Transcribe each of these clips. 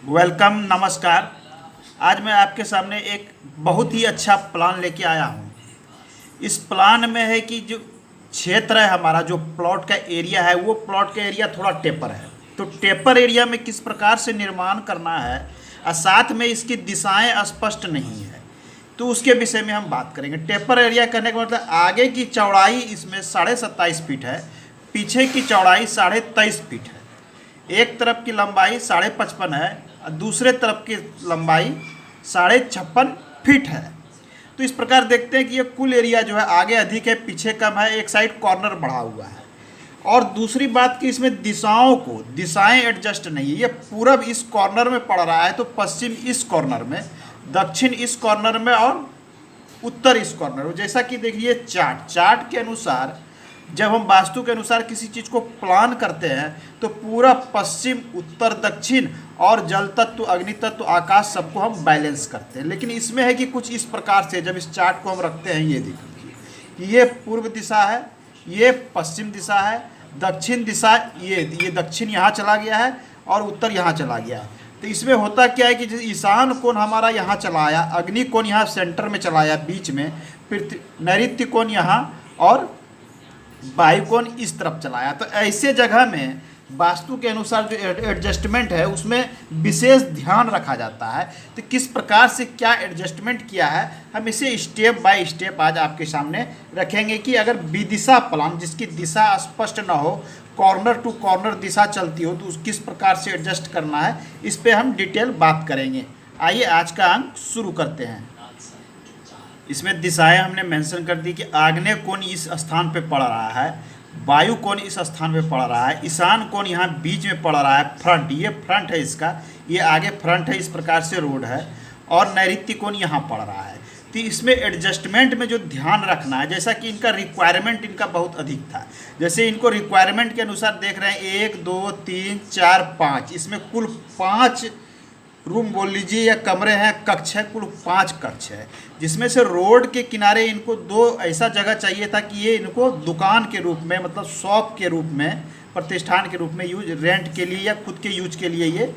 Welcome, नमस्कार। आज मैं आपके सामने एक बहुत ही अच्छा प्लान लेके आया हूँ। इस प्लान में है कि जो क्षेत्र है हमारा, जो प्लॉट का एरिया है, वो प्लॉट का एरिया थोड़ा टेपर है। तो टेपर एरिया में किस प्रकार से निर्माण करना है और साथ में इसकी दिशाएं स्पष्ट नहीं है, तो उसके विषय में हम बात करेंगे। टेपर एरिया करने का मतलब आगे की चौड़ाई इसमें 27.5 फीट है, पीछे की चौड़ाई 23.5 फीट है, एक तरफ की लंबाई 55.5 है और दूसरे तरफ की लंबाई 56.5 फीट है। तो इस प्रकार देखते हैं कि ये कुल एरिया जो है आगे अधिक है, पीछे कम है, एक साइड कॉर्नर बढ़ा हुआ है। और दूसरी बात कि इसमें दिशाएं एडजस्ट नहीं है। ये पूरब इस कॉर्नर में पड़ रहा है तो पश्चिम इस कॉर्नर में, दक्षिण इस कॉर्नर में और उत्तर इस कॉर्नर में। जैसा कि देखिए चार्ट के अनुसार जब हम वास्तु के अनुसार किसी चीज़ को प्लान करते हैं तो पूरा पश्चिम, उत्तर, दक्षिण और जल तत्व, अग्नि तत्व, आकाश सबको हम बैलेंस करते हैं। लेकिन इसमें है कि कुछ इस प्रकार से जब इस चार्ट को हम रखते हैं, ये देखिए कि ये पूर्व दिशा है, ये पश्चिम दिशा है, दक्षिण दिशा, ये दक्षिण यहाँ चला गया है और उत्तर यहाँ चला गया है। तो इसमें होता क्या है कि जैसे ईशान कोण हमारा यहाँ चला आया, अग्नि कोण यहाँ सेंटर में चला आया बीच में, फिर नैऋत्य कोण यहाँ और वायु कोण इस तरफ चलाया। तो ऐसे जगह में वास्तु के अनुसार जो एडजस्टमेंट है उसमें विशेष ध्यान रखा जाता है। तो किस प्रकार से क्या एडजस्टमेंट किया है, हम इसे स्टेप बाय स्टेप आज आपके सामने रखेंगे कि अगर विदिशा प्लान जिसकी दिशा स्पष्ट ना हो, कॉर्नर टू कॉर्नर दिशा चलती हो, तो उस किस प्रकार से एडजस्ट करना है, इस पर हम डिटेल बात करेंगे। आइए आज का अंक शुरू करते हैं। इसमें दिशाएं हमने मेंशन कर दी कि आग्नेय कोण इस स्थान पे पड़ रहा है, वायु कोण इस स्थान पे पड़ रहा है, ईशान कोण यहाँ बीच में पड़ रहा है, फ्रंट, ये फ्रंट है इसका, ये आगे फ्रंट है, इस प्रकार से रोड है, और नैऋत्य कोण यहाँ पड़ रहा है। तो इसमें एडजस्टमेंट में जो ध्यान रखना है, जैसा कि इनका रिक्वायरमेंट इनका बहुत अधिक था, जैसे इनको रिक्वायरमेंट के अनुसार देख रहे हैं 1 2 3 4 5, इसमें कुल 5 रूम बोल लीजिए या कमरे हैं, कक्ष है, कुल 5 कक्ष है, जिसमें से रोड के किनारे इनको 2 ऐसा जगह चाहिए था कि ये इनको दुकान के रूप में, मतलब शॉप के रूप में, प्रतिष्ठान के रूप में यूज, रेंट के लिए या खुद के यूज के लिए ये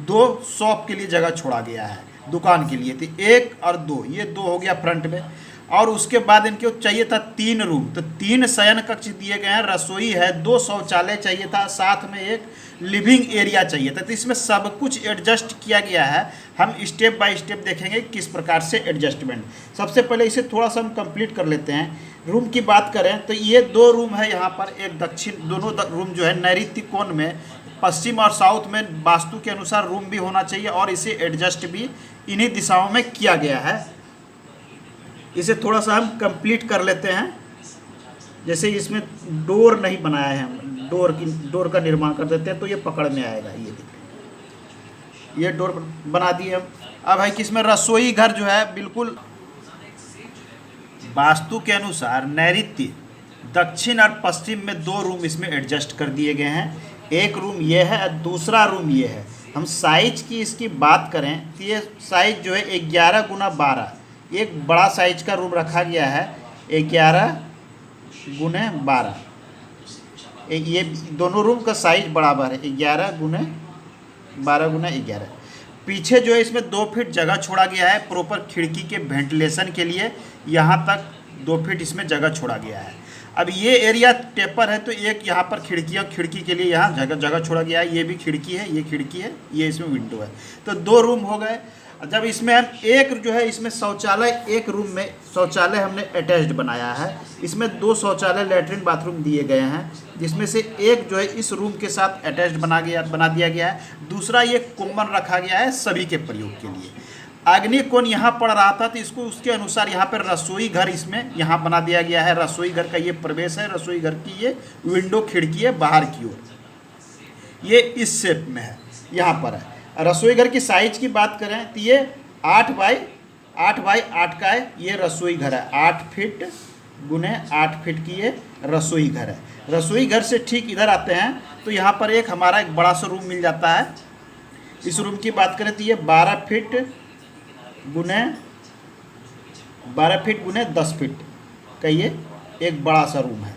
2 शॉप के लिए जगह छोड़ा गया है, दुकान के लिए। तो 1 और 2, ये 2 हो गया फ्रंट में। और उसके बाद इनको चाहिए था 3 रूम, तो 3 शयन कक्ष दिए गए हैं, रसोई है, 2 शौचालय चाहिए था, साथ में एक लिविंग एरिया चाहिए था। तो इसमें सब कुछ एडजस्ट किया गया है। हम स्टेप बाय स्टेप देखेंगे किस प्रकार से एडजस्टमेंट। सबसे पहले इसे थोड़ा सा हम कंप्लीट कर लेते हैं। रूम की बात करें तो ये 2 रूम है यहाँ पर, एक दक्षिण, दोनों रूम जो है नैऋत्य कोण में, पश्चिम और साउथ में वास्तु के अनुसार रूम भी होना चाहिए और इसे एडजस्ट भी इन्हीं दिशाओं में किया गया है। इसे थोड़ा सा हम कंप्लीट कर लेते हैं। जैसे इसमें डोर नहीं बनाया है, हम डोर का निर्माण कर देते हैं तो ये पकड़ में आएगा। ये देखिए, ये डोर बना दिए हम। अब है कि इसमें रसोई घर जो है बिल्कुल वास्तु के अनुसार नैऋत्य, दक्षिण और पश्चिम में 2 रूम इसमें एडजस्ट कर दिए गए हैं। एक रूम ये है और दूसरा रूम ये है। हम साइज की इसकी बात करें तो ये साइज जो है 11 गुना 12, एक बड़ा साइज का रूम रखा गया है 11 गुने 12। ये दोनों रूम का साइज बराबर है, 11 गुने 12 गुना 11। पीछे जो है इसमें 2 फीट जगह छोड़ा गया है प्रॉपर खिड़की के वेंटिलेशन के लिए, यहाँ तक 2 फीट इसमें जगह छोड़ा गया है। अब ये एरिया टेपर है तो एक यहाँ पर खिड़की के लिए यहाँ जगह छोड़ा गया है। ये भी खिड़की है, ये खिड़की है, ये इसमें विंडो है। तो 2 रूम हो गए। जब इसमें हम एक जो है इसमें शौचालय, एक रूम में शौचालय हमने अटैच्ड बनाया है। इसमें 2 शौचालय, लैट्रिन, बाथरूम दिए गए हैं, जिसमें से एक जो है इस रूम के साथ अटैच्ड बना दिया गया है। दूसरा ये कॉमन रखा गया है सभी के प्रयोग के लिए। अग्नि कोण यहाँ पड़ रहा था तो इसको उसके अनुसार यहाँ पर रसोई घर इसमें यहाँ बना दिया गया है। रसोई घर का ये प्रवेश है, रसोई घर की ये विंडो, खिड़की है बाहर की ओर, ये इस शेप में है, यहाँ पर है। रसोई घर की साइज की बात करें तो ये 8 बाई 8 का है, ये रसोई घर है। 8 फीट गुने 8 फीट की ये रसोई घर है। रसोई घर से ठीक इधर आते हैं तो यहाँ पर एक हमारा एक बड़ा सा रूम मिल जाता है। इस रूम की बात करें तो ये 12 फीट गुने 10 फीट का ये एक बड़ा सा रूम है।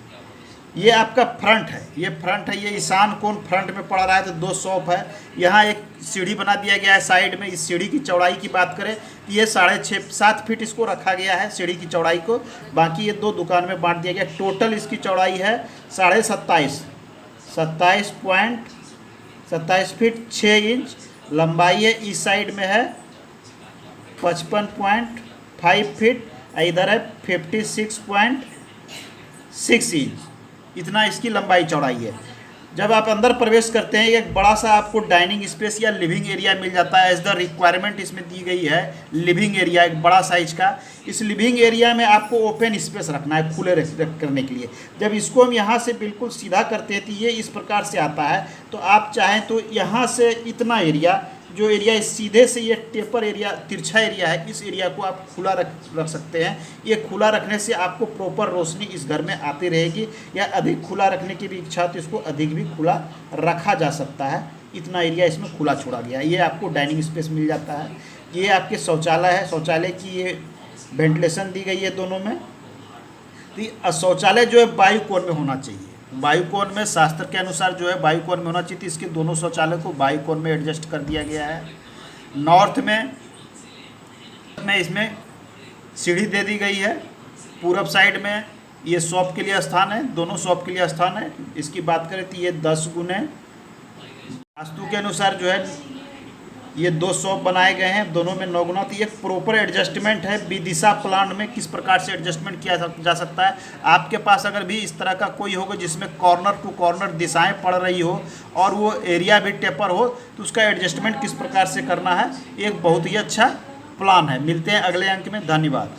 ये आपका फ्रंट है, ये फ्रंट है, ये ईशान कोण फ्रंट में पड़ रहा है, तो 2 शॉप है। यहाँ एक सीढ़ी बना दिया गया है साइड में। इस सीढ़ी की चौड़ाई की बात करें तो ये 6.5-7 फीट इसको रखा गया है सीढ़ी की चौड़ाई को। बाकी ये 2 दुकान में बांट दिया गया। टोटल इसकी चौड़ाई है 27 फीट 6 इंच। लंबाई है इस साइड में है 55.5 फीट, इधर है 56.6 इंच। इतना इसकी लंबाई चौड़ाई है। जब आप अंदर प्रवेश करते हैं एक बड़ा सा आपको डाइनिंग स्पेस या लिविंग एरिया मिल जाता है। एज द रिक्वायरमेंट इसमें दी गई है लिविंग एरिया एक बड़ा साइज का। इस लिविंग एरिया में आपको ओपन स्पेस रखना है, खुले करने के लिए। जब इसको हम यहाँ से बिल्कुल सीधा करते हैं तो ये इस प्रकार से आता है। तो आप चाहें तो यहाँ से इतना एरिया, जो एरिया सीधे से ये टेपर एरिया, तिरछा एरिया है, इस एरिया को आप खुला रख सकते हैं। ये खुला रखने से आपको प्रॉपर रोशनी इस घर में आती रहेगी। या अधिक खुला रखने की भी इच्छा तो इसको अधिक भी खुला रखा जा सकता है। इतना एरिया इसमें खुला छोड़ा गया है। ये आपको डाइनिंग स्पेस मिल जाता है। ये आपके शौचालय है, शौचालय की ये वेंटिलेशन दी गई है दोनों में। तो शौचालय जो है वायु कोण में होना चाहिए। वायु कोण में शास्त्र के अनुसार जो है वायु कोण में होना चाहिए। तो इसके दोनों शौचालय को वायु कोण में एडजस्ट कर दिया गया है। नॉर्थ में इसमें सीढ़ी दे दी गई है। पूरब साइड में ये शॉप के लिए स्थान है, दोनों शॉप के लिए स्थान है। इसकी बात करें तो ये 10 गुने वास्तु के अनुसार जो है ये 2 शॉप बनाए गए हैं, दोनों में 9 गुना। तो ये प्रॉपर एडजस्टमेंट है। विदिशा प्लान में किस प्रकार से एडजस्टमेंट किया जा सकता है। आपके पास अगर भी इस तरह का कोई होगा जिसमें कॉर्नर टू कॉर्नर दिशाएं पड़ रही हो और वो एरिया भी टेपर हो, तो उसका एडजस्टमेंट किस प्रकार से करना है, एक बहुत ही अच्छा प्लान है। मिलते हैं अगले अंक में। धन्यवाद।